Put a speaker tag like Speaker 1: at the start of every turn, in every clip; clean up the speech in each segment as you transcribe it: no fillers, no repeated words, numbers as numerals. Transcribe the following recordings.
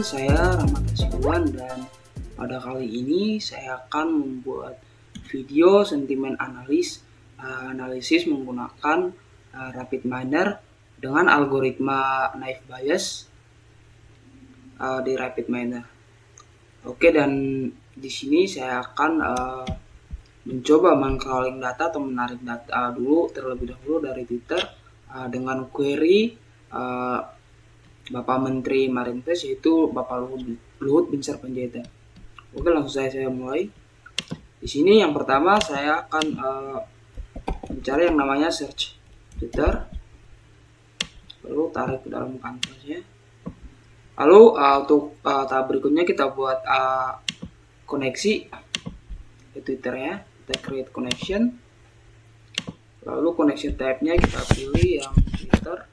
Speaker 1: saya Rahmat Hasibuan dan pada kali ini saya akan membuat video sentimen analisis menggunakan RapidMiner dengan algoritma naive Bayes di RapidMiner. Oke, dan di sini saya akan mencoba meng-crawling data atau menarik data terlebih dahulu dari Twitter dengan query Bapak Menteri Marinvest, yaitu Bapak Luhut Binsar Panjaitan. Oke, langsung saya mulai. Di sini yang pertama saya akan mencari yang namanya search Twitter, lalu tarik ke dalam kanvasnya. Lalu untuk tahap berikutnya kita buat koneksi ke Twitternya. Kita create connection, lalu connection type-nya kita pilih yang Twitter.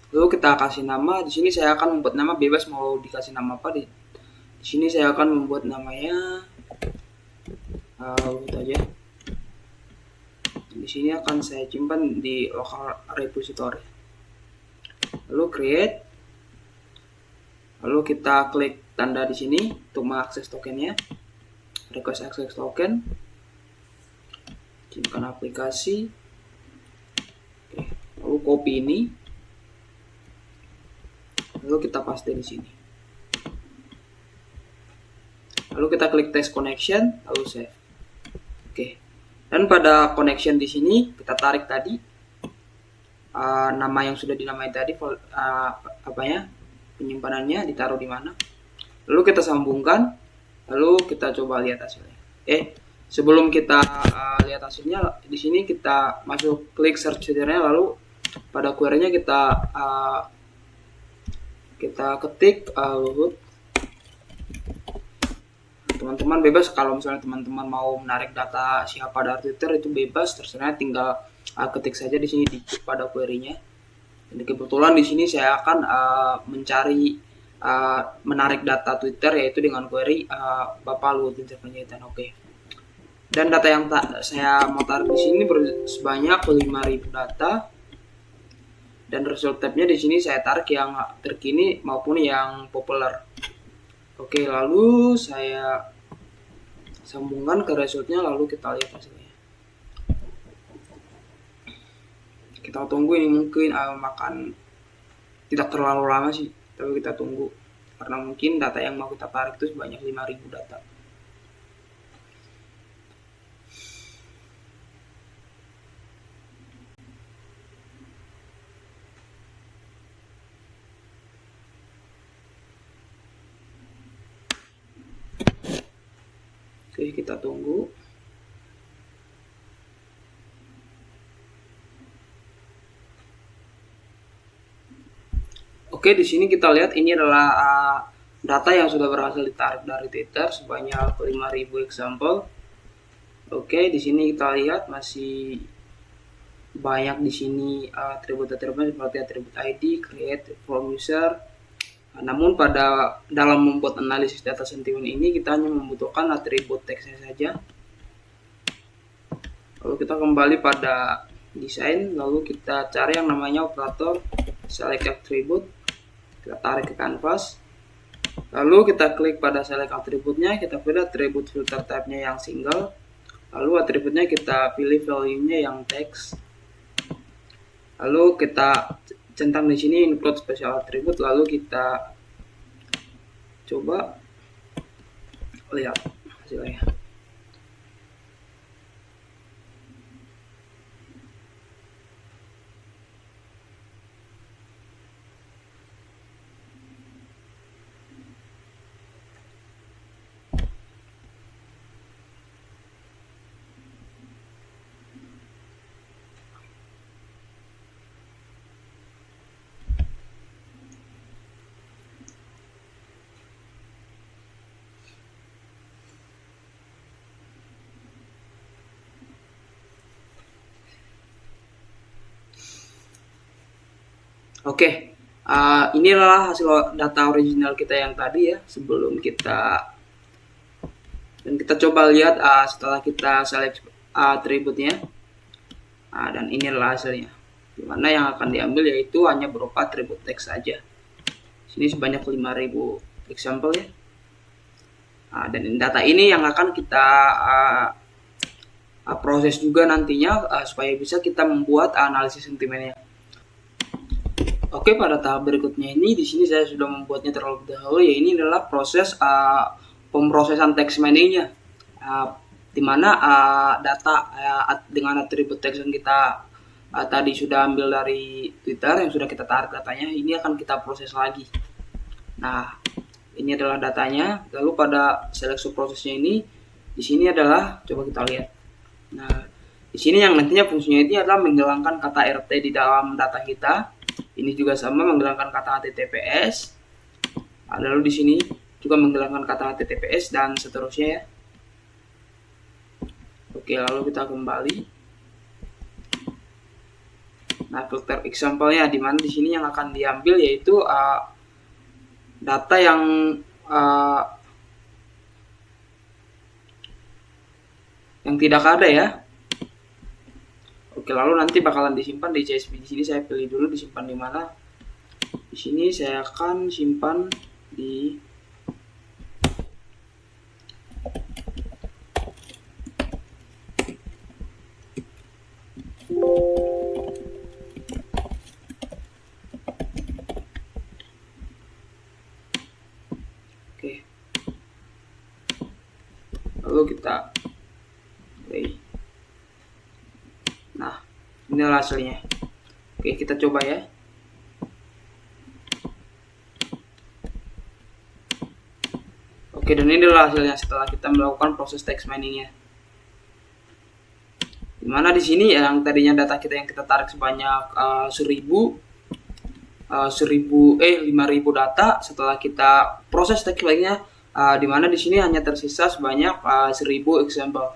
Speaker 1: Lalu kita kasih nama. Di sini saya akan membuat nama bebas, mau dikasih nama apa. Di sini saya akan membuat namanya aja. Di sini akan saya simpan di local repository. Lalu create. Lalu kita klik tanda di sini untuk mengakses tokennya. Request access token. Simpan aplikasi. Oke. Lalu copy ini. Lalu kita paste di sini. Lalu kita klik test connection, lalu save. Oke. Dan pada connection di sini kita tarik tadi nama yang sudah dinamai tadi, penyimpanannya ditaruh di mana. Lalu kita sambungkan, lalu kita coba lihat hasilnya. Sebelum kita lihat hasilnya, di sini kita masuk klik search Twitternya, lalu pada query-nya kita ketik Luhut. Teman-teman bebas, kalau misalnya teman-teman mau menarik data siapa dari Twitter itu bebas, terserah, tinggal ketik saja di sini pada query-nya. Dan kebetulan di sini saya akan mencari menarik data Twitter, yaitu dengan query Bapak Luhut Binsar Panjaitan. Oke. Dan data yang saya mau tarik di sini sebanyak 5.000 data. Dan result tab-nya di sini saya tarik yang terkini maupun yang populer. Oke, lalu saya sambungkan ke resultnya, lalu kita lihat hasilnya. Kita tunggu, ini mungkin makan tidak terlalu lama sih, tapi kita tunggu karena mungkin data yang mau kita tarik itu sebanyak 5.000 data. Oke, kita tunggu. Oke, di sini kita lihat ini adalah data yang sudah berhasil ditarik dari Twitter sebanyak 5.000 example. Oke, di sini kita lihat masih banyak di sini atribut-atribut seperti atribut ID, create, from user. Namun dalam membuat analisis data sentimen ini kita hanya membutuhkan atribut teksnya saja. Lalu kita kembali pada desain, lalu kita cari yang namanya operator select attribute. Kita tarik ke canvas. Lalu kita klik pada select atributnya, kita pilih atribut filter type-nya yang single. Lalu atributnya kita pilih value-nya yang text. Lalu kita centang di sini include special attribute, lalu kita coba lihat hasilnya. Oke, ini adalah hasil data original kita yang tadi ya, sebelum kita coba lihat setelah kita select atributnya, dan ini adalah hasilnya. dimana yang akan diambil yaitu hanya berupa atribut teks saja. Sini sebanyak 5000 example ya. Nah, dan data ini yang akan kita proses juga nantinya supaya bisa kita membuat analisis sentimennya. Oke, pada tahap berikutnya ini di sini saya sudah membuatnya terlebih dahulu, ya ini adalah proses pemrosesan teks mining-nya. Di mana data dengan atribut teks yang kita tadi sudah ambil dari Twitter, yang sudah kita tarik datanya, ini akan kita proses lagi. Nah, ini adalah datanya. Lalu pada seleksi prosesnya ini, di sini adalah, coba kita lihat. Nah, di sini yang nantinya fungsinya ini adalah menghilangkan kata RT di dalam data kita. Ini juga sama, menghilangkan kata HTTPS. Lalu di sini juga menghilangkan kata HTTPS dan seterusnya ya. Oke, lalu kita kembali. Nah, filter example-nya di mana di sini yang akan diambil yaitu data yang tidak ada ya. Oke, lalu nanti bakalan disimpan di CSV. Di sini saya pilih dulu disimpan di mana. Di sini saya akan simpan di lalu kita play. Nah, inilah hasilnya. Oke, kita coba ya. Oke, dan inilah hasilnya setelah kita melakukan proses text miningnya. Dimana di sini yang tadinya data kita yang kita tarik sebanyak 5000 data, setelah kita proses text miningnya, dimana di sini hanya tersisa sebanyak 1000 example.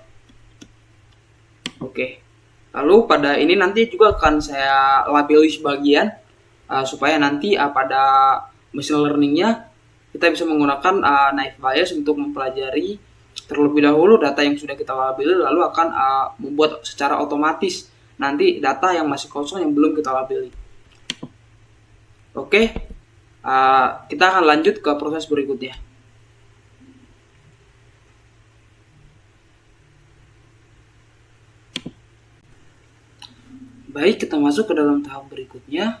Speaker 1: Oke, lalu pada ini nanti juga akan saya labeli sebagian supaya nanti pada machine learningnya kita bisa menggunakan naive Bayes untuk mempelajari terlebih dahulu data yang sudah kita labeli, lalu akan membuat secara otomatis nanti data yang masih kosong yang belum kita labeli. Oke, kita akan lanjut ke proses berikutnya. Baik, kita masuk ke dalam tahap berikutnya.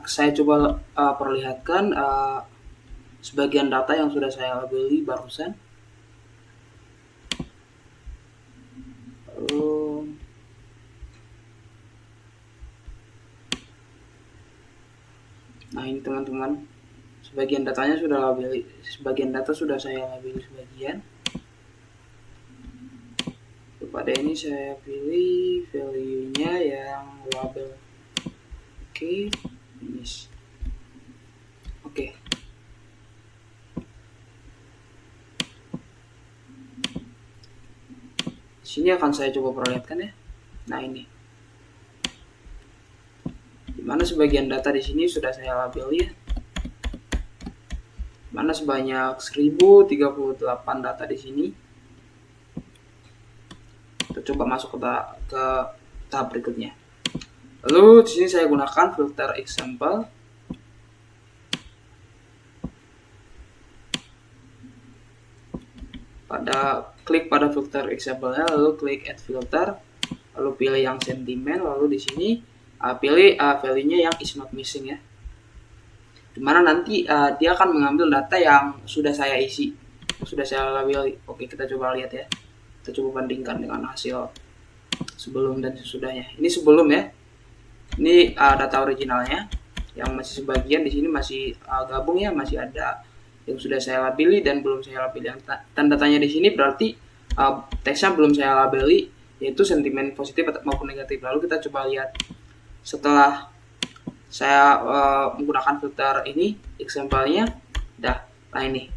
Speaker 1: Saya coba perlihatkan sebagian data yang sudah saya labeli barusan. Nah, ini teman-teman, sebagian datanya sudah labeli, sebagian data sudah saya labeli sebagian. Pada ini saya pilih value-nya yang label. Oke, finish. Oke. Sini akan saya coba perlihatkan ya. Nah, ini. Dimana sebagian data di sini sudah saya labeli ya. Mana sebanyak 1038 data di sini. Kita coba masuk ke tahap berikutnya. Lalu di sini saya gunakan filter example. Klik pada filter example-nya, lalu klik add filter, lalu pilih yang sentiment, lalu di sini pilih value-nya yang is not missing ya. Dimana nanti dia akan mengambil data yang sudah saya isi, sudah saya labeli. Oke, kita coba lihat ya. Kita coba bandingkan dengan hasil sebelum dan sesudahnya. Ini sebelum ya. Ini data originalnya yang masih sebagian di sini masih gabung ya, masih ada yang sudah saya labeli dan belum saya labeli. Dan datanya di sini berarti teksnya belum saya labeli, yaitu sentimen positif maupun negatif. Lalu kita coba lihat setelah saya menggunakan filter ini, example-nya, nah ini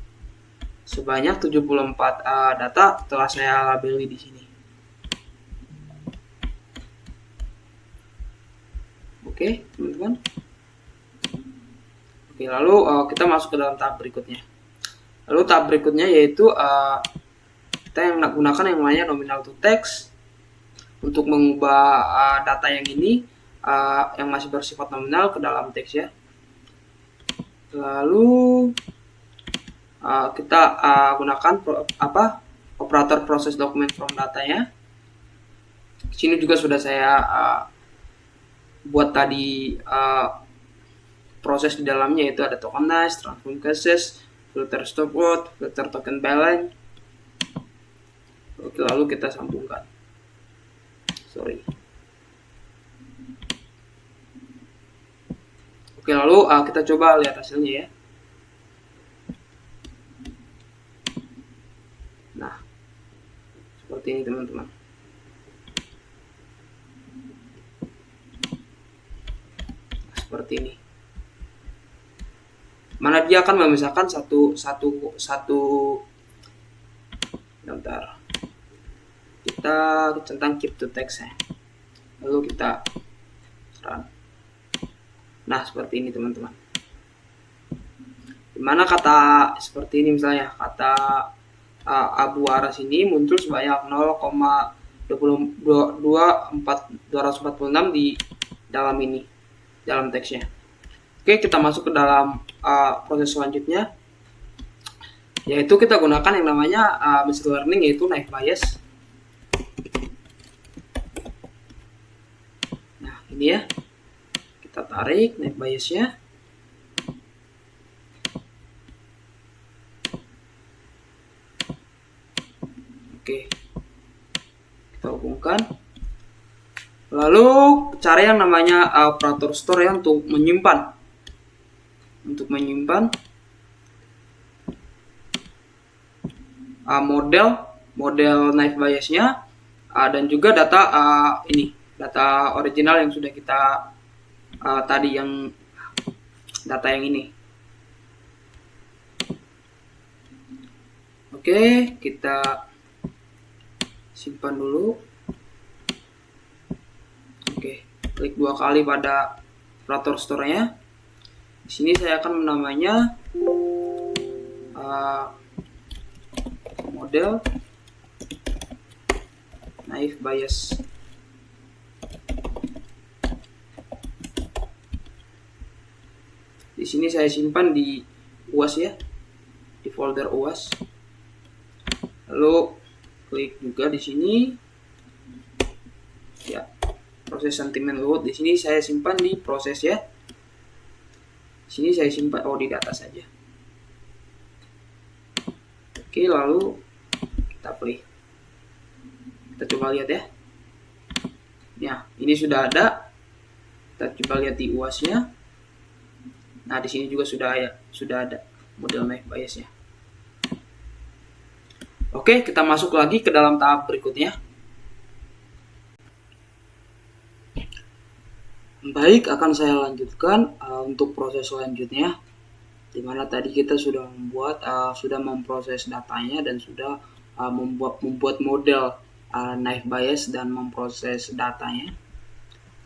Speaker 1: sebanyak 74 data telah saya labeli di sini. Oke, teman-teman. Oke, lalu kita masuk ke dalam tahap berikutnya. Lalu tahap berikutnya yaitu kita yang gunakan yang namanya nominal to text. untuk mengubah data yang ini yang masih bersifat nominal ke dalam teks ya. Lalu kita gunakan operator proses dokumen from datanya. Di sini juga sudah saya buat tadi proses di dalamnya, yaitu ada tokenize, transform cases, filter stop word, filter token balance. Oke, lalu kita sambungkan. Oke, lalu kita coba lihat hasilnya ya. Nah, seperti ini teman-teman. Seperti ini. Mana dia akan memisahkan satu. Bentar. Kita centang keep to text ya. Lalu kita run. Nah, seperti ini teman-teman. Dimana kata seperti ini misalnya, kata Abu Aras ini muncul sebanyak 0,246 di dalam ini, dalam teksnya. Oke, kita masuk ke dalam proses selanjutnya, yaitu kita gunakan yang namanya machine learning, yaitu naive Bayes. Nah, ini ya, kita tarik naive Bayesnya. Oke, kita hubungkan. Lalu cari yang namanya operator store ya, untuk menyimpan model naive Bayesnya dan juga data data original yang sudah kita tadi, yang data yang ini. Oke, kita simpan dulu. Oke, klik 2 kali pada operator store-nya. Di sini saya akan menamainya model naive Bayes. Di sini saya simpan di UAS ya, di folder UAS. Lalu klik juga di sini ya, proses sentiment load. Di sini saya simpan di proses ya. Di sini saya simpan di data saja. Oke, lalu kita play. Kita coba lihat ya. Ya, ini sudah ada. Kita coba lihat di UAS-nya. Nah, di sini juga sudah ada model naive Bayes-nya. Oke, kita masuk lagi ke dalam tahap berikutnya. Baik, akan saya lanjutkan untuk proses selanjutnya, di mana tadi kita sudah memproses datanya dan sudah membuat model naive Bayes dan memproses datanya.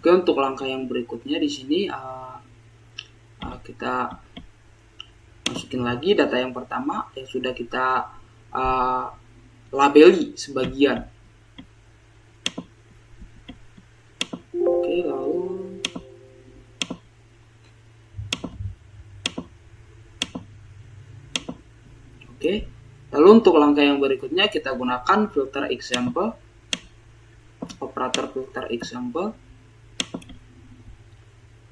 Speaker 1: Oke, untuk langkah yang berikutnya di sini kita masukin lagi data yang pertama yang sudah kita labeli sebagian. Oke, lalu untuk langkah yang berikutnya kita gunakan filter example, operator filter example.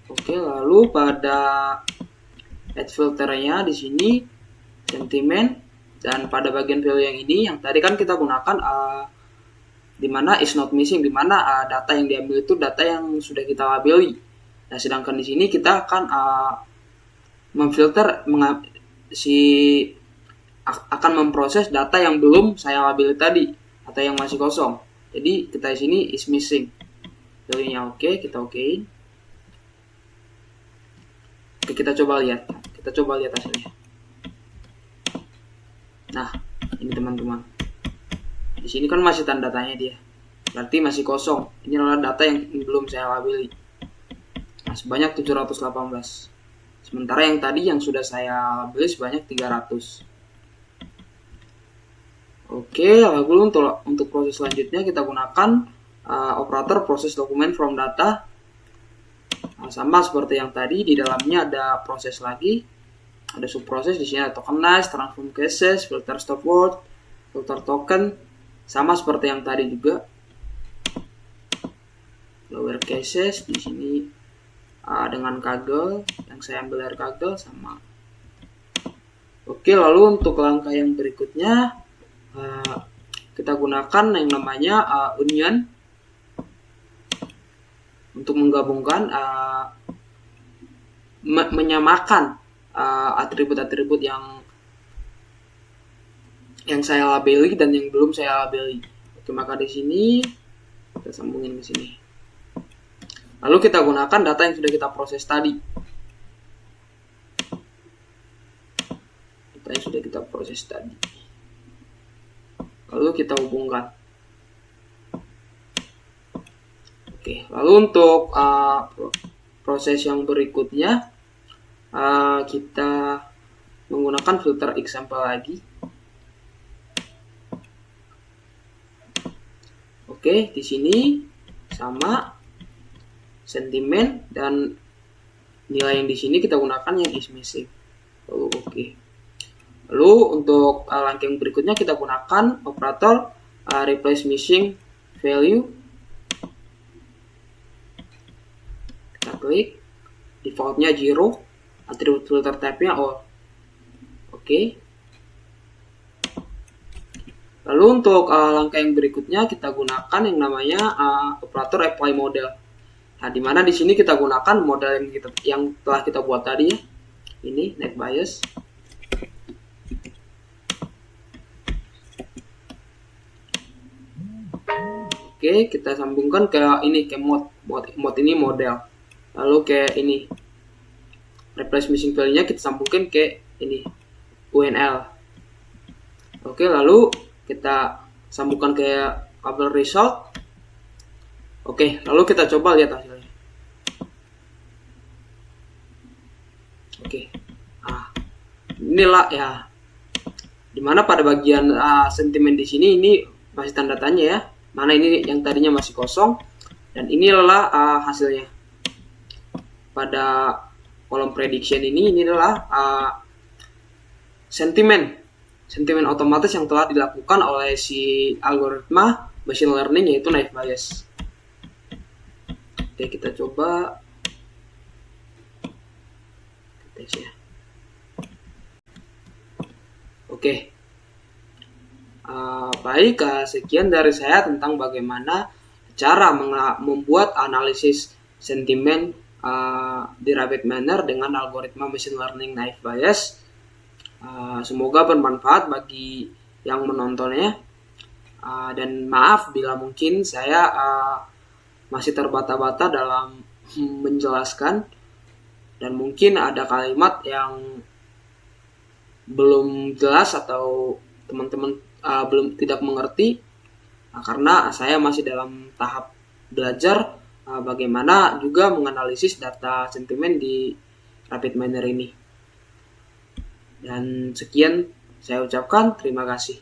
Speaker 1: Oke, lalu pada add filternya di sini sentiment, dan pada bagian value yang ini, yang tadi kan kita gunakan dimana is not missing, dimana data yang diambil itu data yang sudah kita labeli. Nah, sedangkan di sini kita akan memfilter akan memproses data yang belum saya labeli tadi atau yang masih kosong. Jadi kita di sini is missing, value-nya oke, kita okein. Oke, kita coba lihat hasilnya. Nah, ini teman-teman. Di sini kan masih tanda tanya dia. Berarti masih kosong. Ini adalah data yang belum saya labeli. Nah, sebanyak 718. Sementara yang tadi yang sudah saya labeli sebanyak 300. Oke, lalu untuk proses selanjutnya kita gunakan operator proses dokumen from data. Sama seperti yang tadi, di dalamnya ada proses lagi, ada subproses. Di sini ada tokenize, transform cases, filter stop word, filter token, sama seperti yang tadi juga. Lower cases di sini dengan Kaggle, yang saya ambil dari Kaggle sama. Oke, lalu untuk langkah yang berikutnya kita gunakan yang namanya union untuk menggabungkan, menyamakan atribut-atribut yang saya labeli dan yang belum saya labeli. Oke, maka di sini kita sambungin ke sini. Lalu kita gunakan data yang sudah kita proses tadi. Data yang sudah kita proses tadi. Lalu kita hubungkan. Oke, lalu untuk proses yang berikutnya kita menggunakan filter example lagi. Oke, di sini sama sentimen dan nilai yang di sini kita gunakan yang is missing. Lalu oke. Lalu untuk langkah yang berikutnya kita gunakan operator replace missing value. Kita klik, defaultnya 0, atribut filter type-nya all. Oke. Lalu untuk langkah yang berikutnya kita gunakan yang namanya operator apply model. Nah, di mana di sini kita gunakan model yang telah kita buat tadi ya. Ini net bias. Oke, kita sambungkan ke ini, ke mode ini model. Lalu ke ini replace missing value-nya kita sambungkan ke ini UNL. Oke, lalu kita sambungkan ke kabel result. Oke, lalu kita coba lihat hasilnya. Oke, inilah ya. Dimana pada bagian sentimen di sini ini masih tanda tanya ya. Mana ini yang tadinya masih kosong, dan inilah hasilnya. Pada kolom prediction ini adalah sentimen otomatis yang telah dilakukan oleh si algoritma machine learning, yaitu naive bias. Oke, kita coba tes ya. Oke, baik, sekian dari saya tentang bagaimana cara membuat analisis sentimen di RabbitMiner dengan algoritma machine learning naive bias. Semoga bermanfaat bagi yang menontonnya, dan maaf bila mungkin saya masih terbata-bata dalam menjelaskan dan mungkin ada kalimat yang belum jelas atau teman-teman tidak mengerti, karena saya masih dalam tahap belajar bagaimana juga menganalisis data sentimen di RabbitMiner ini. Dan sekian saya ucapkan, terima kasih.